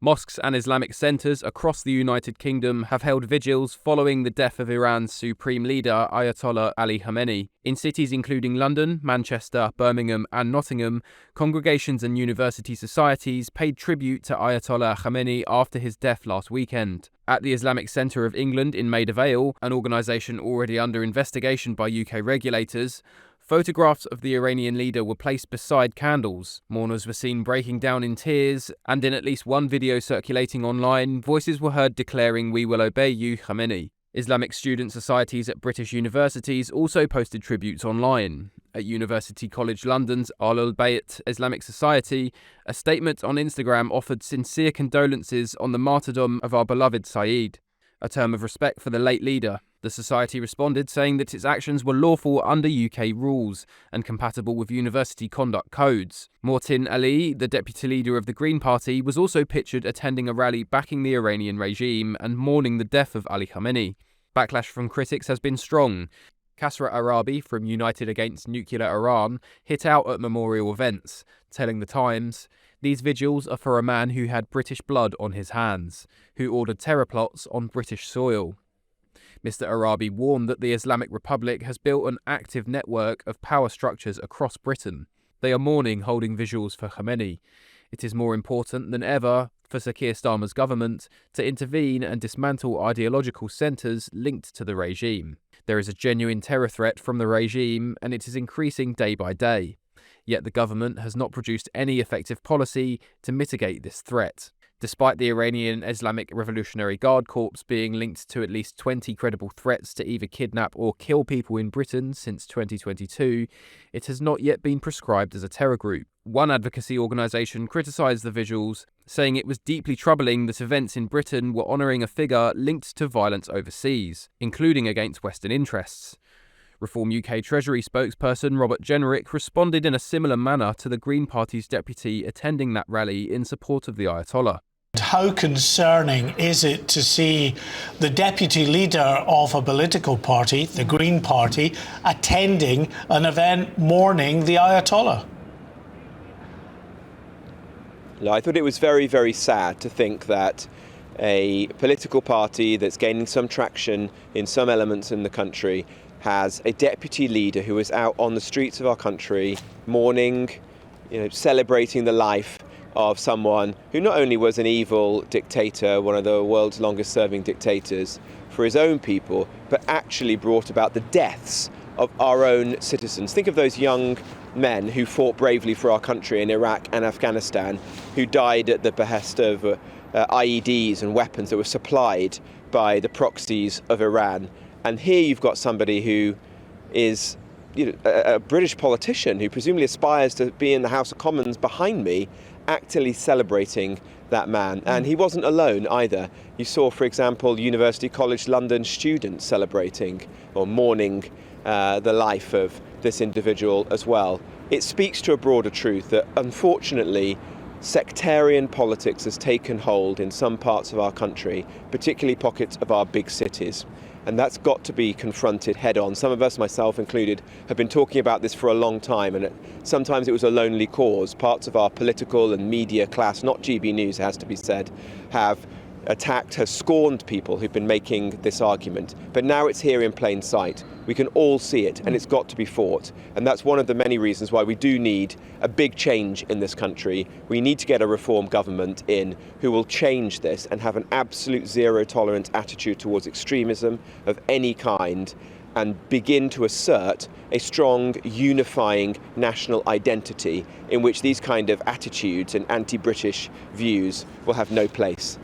Mosques and Islamic centres across the United Kingdom have held vigils following the death of Iran's supreme leader Ayatollah Ali Khamenei. In cities including London, Manchester, Birmingham and Nottingham, congregations and university societies paid tribute to Ayatollah Khamenei after his death last weekend. At the Islamic Centre of England in Maida Vale, an organisation already under investigation by UK regulators, photographs of the Iranian leader were placed beside candles. Mourners were seen breaking down in tears, and in at least one video circulating online, voices were heard declaring, "We will obey you, Khamenei." Islamic student societies at British universities also posted tributes online. At University College London's Al Bayt Islamic Society, a statement on Instagram offered sincere condolences on the martyrdom of our beloved Saeed, a term of respect for the late leader. The society responded saying that its actions were lawful under UK rules and compatible with university conduct codes. Mortin Ali, the deputy leader of the Green Party, was also pictured attending a rally backing the Iranian regime and mourning the death of Ali Khamenei. Backlash from critics has been strong. Kasra Arabi from United Against Nuclear Iran hit out at memorial events, telling The Times, "These vigils are for a man who had British blood on his hands, who ordered terror plots on British soil." Mr. Arabi warned that the Islamic Republic has built an active network of power structures across Britain. They are mourning holding vigils for Khamenei. It is more important than ever for Sir Keir Starmer's government to intervene and dismantle ideological centres linked to the regime. There is a genuine terror threat from the regime, and it is increasing day by day. Yet the government has not produced any effective policy to mitigate this threat. Despite the Iranian Islamic Revolutionary Guard Corps being linked to at least 20 credible threats to either kidnap or kill people in Britain since 2022, it has not yet been prescribed as a terror group. One advocacy organisation criticised the vigils, saying it was deeply troubling that events in Britain were honouring a figure linked to violence overseas, including against Western interests. Reform UK Treasury spokesperson Robert Jenrick responded in a similar manner to the Green Party's deputy attending that rally in support of the Ayatollah. How concerning is it to see the deputy leader of a political party, the Green Party, attending an event mourning the Ayatollah? I thought it was very, very sad to think that a political party that's gaining some traction in some elements in the country has a deputy leader who is out on the streets of our country mourning, celebrating the life of someone who not only was an evil dictator, one of the world's longest serving dictators for his own people, but actually brought about the deaths of our own citizens. Think of those young men who fought bravely for our country in Iraq and Afghanistan, who died at the behest of IEDs and weapons that were supplied by the proxies of Iran. And here you've got somebody who is a British politician who presumably aspires to be in the House of Commons behind me, actively celebrating that man. And he wasn't alone either. You saw, for example, University College London students celebrating or mourning the life of this individual as well. It speaks to a broader truth that, unfortunately, sectarian politics has taken hold in some parts of our country, particularly pockets of our big cities. And that's got to be confronted head on. Some of us, myself included, have been talking about this for a long time, and sometimes it was a lonely cause. Parts of our political and media class, not GB News, it has to be said, have scorned people who've been making this argument. But now it's here in plain sight. We can all see it, and it's got to be fought. And that's one of the many reasons why we do need a big change in this country. We need to get a reform government in who will change this and have an absolute zero tolerance attitude towards extremism of any kind, and begin to assert a strong, unifying national identity in which these kind of attitudes and anti-British views will have no place.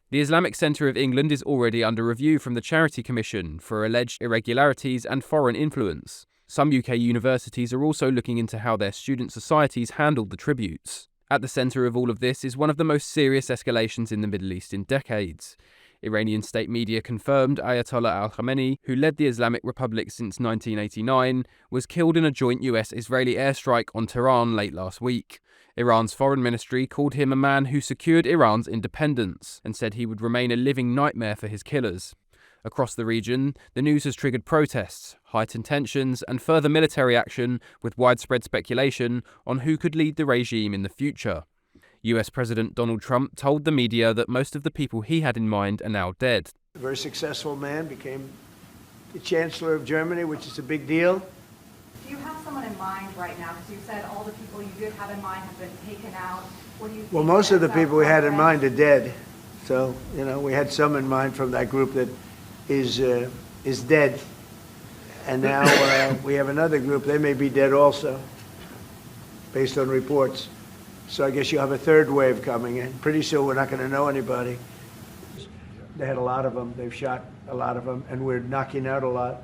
The Islamic Centre of England is already under review from the Charity Commission for alleged irregularities and foreign influence. Some UK universities are also looking into how their student societies handled the tributes. At the centre of all of this is one of the most serious escalations in the Middle East in decades. Iranian state media confirmed Ayatollah Ali Khamenei, who led the Islamic Republic since 1989, was killed in a joint US-Israeli airstrike on Tehran late last week. Iran's foreign ministry called him a man who secured Iran's independence and said he would remain a living nightmare for his killers. Across the region, the news has triggered protests, heightened tensions, and further military action, with widespread speculation on who could lead the regime in the future. US President Donald Trump told the media that most of the people he had in mind are now dead. A very successful man, became the Chancellor of Germany, which is a big deal. Do you have someone in mind right now? Because you said all the people you did have in mind have been taken out. What do you think? Well, most of the people we had in mind are dead. So, we had some in mind from that group that is dead. And now we have another group. They may be dead also, based on reports. So I guess you have a third wave coming in. Pretty soon we're not going to know anybody. They had a lot of them. They've shot a lot of them, and we're knocking out a lot.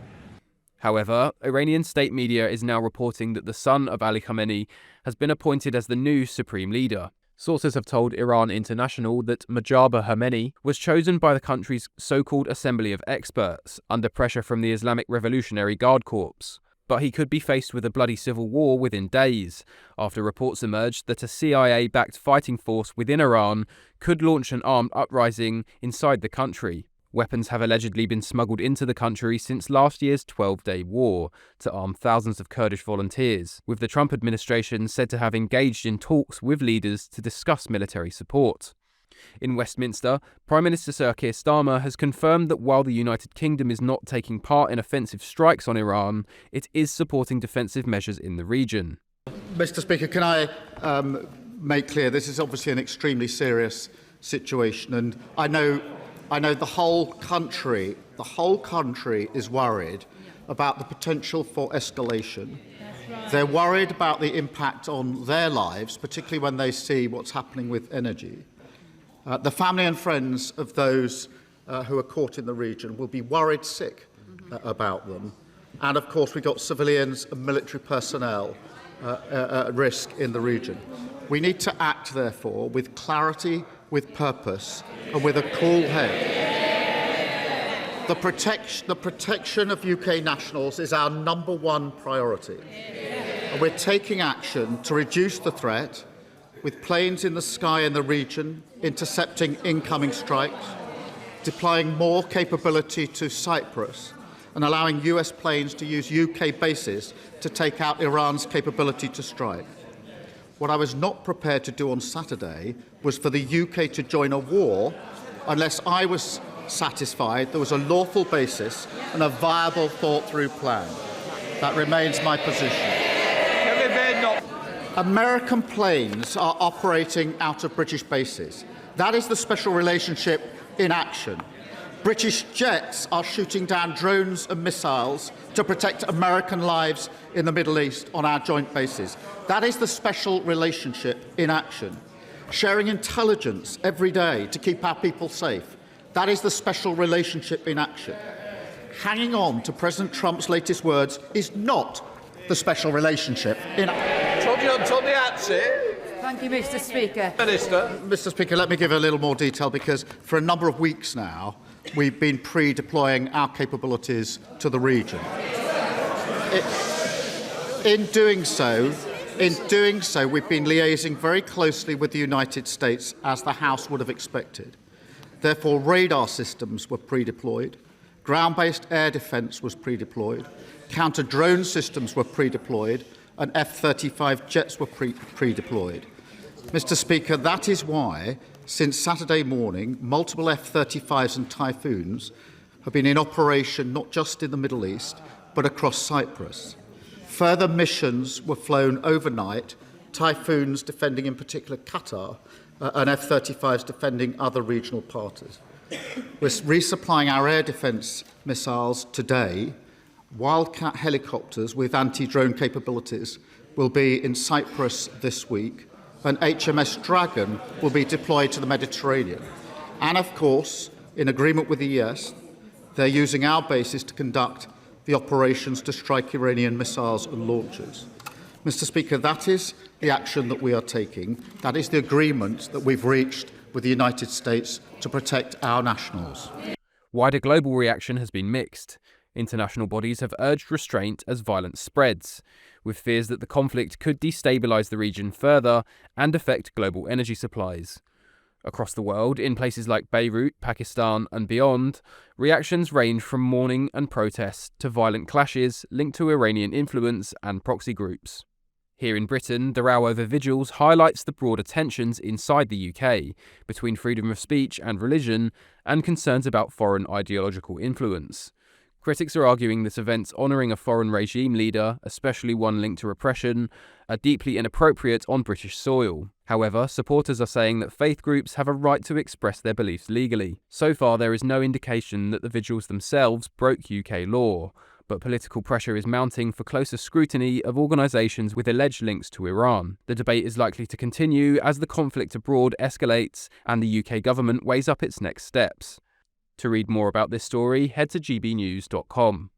However, Iranian state media is now reporting that the son of Ali Khamenei has been appointed as the new supreme leader. Sources have told Iran International that Mojtaba Khamenei was chosen by the country's so-called Assembly of Experts under pressure from the Islamic Revolutionary Guard Corps. But he could be faced with a bloody civil war within days, after reports emerged that a CIA-backed fighting force within Iran could launch an armed uprising inside the country. Weapons have allegedly been smuggled into the country since last year's 12-day war to arm thousands of Kurdish volunteers, with the Trump administration said to have engaged in talks with leaders to discuss military support. In Westminster, Prime Minister Sir Keir Starmer has confirmed that while the United Kingdom is not taking part in offensive strikes on Iran, it is supporting defensive measures in the region. Mr. Speaker, can I make clear this is obviously an extremely serious situation, and I know the whole country is worried about the potential for escalation. They're worried about the impact on their lives, particularly when they see what's happening with energy. The family and friends of those who are caught in the region will be worried sick about them. And of course, we've got civilians and military personnel at risk in the region. We need to act, therefore, with clarity, with purpose, and with a cool head. The protection of UK nationals is our #1 priority. And we're taking action to reduce the threat, with planes in the sky in the region, intercepting incoming strikes, deploying more capability to Cyprus, and allowing US planes to use UK bases to take out Iran's capability to strike. What I was not prepared to do on Saturday was for the UK to join a war unless I was satisfied there was a lawful basis and a viable, thought-through plan. That remains my position. American planes are operating out of British bases. That is the special relationship in action. British jets are shooting down drones and missiles to protect American lives in the Middle East on our joint bases. That is the special relationship in action. Sharing intelligence every day to keep our people safe. That is the special relationship in action. Hanging on to President Trump's latest words is not the special relationship in action. Thank you, Mr. Speaker. Mr. Speaker, let me give a little more detail, because for a number of weeks now, we've been pre-deploying our capabilities to the region. In doing so, we've been liaising very closely with the United States, as the House would have expected. Therefore, radar systems were pre-deployed, ground-based air defence was pre-deployed, counter-drone systems were pre-deployed, and F-35 jets were pre-deployed. Mr. Speaker, that is why, since Saturday morning, multiple F-35s and Typhoons have been in operation not just in the Middle East, but across Cyprus. Further missions were flown overnight, Typhoons defending in particular Qatar, and F-35s defending other regional parties. We're resupplying our air defence missiles today. Wildcat helicopters with anti-drone capabilities will be in Cyprus this week, and HMS Dragon will be deployed to the Mediterranean. And of course, in agreement with the US, they're using our bases to conduct the operations to strike Iranian missiles and launchers. Mr. Speaker, that is the action that we are taking. That is the agreement that we've reached with the United States to protect our nationals. Wider global reaction has been mixed. International bodies have urged restraint as violence spreads, with fears that the conflict could destabilise the region further and affect global energy supplies. Across the world, in places like Beirut, Pakistan and beyond, reactions range from mourning and protest to violent clashes linked to Iranian influence and proxy groups. Here in Britain, the row over vigils highlights the broader tensions inside the UK between freedom of speech and religion and concerns about foreign ideological influence. Critics are arguing that events honouring a foreign regime leader, especially one linked to repression, are deeply inappropriate on British soil. However, supporters are saying that faith groups have a right to express their beliefs legally. So far, there is no indication that the vigils themselves broke UK law, but political pressure is mounting for closer scrutiny of organisations with alleged links to Iran. The debate is likely to continue as the conflict abroad escalates and the UK government weighs up its next steps. To read more about this story, head to gbnews.com.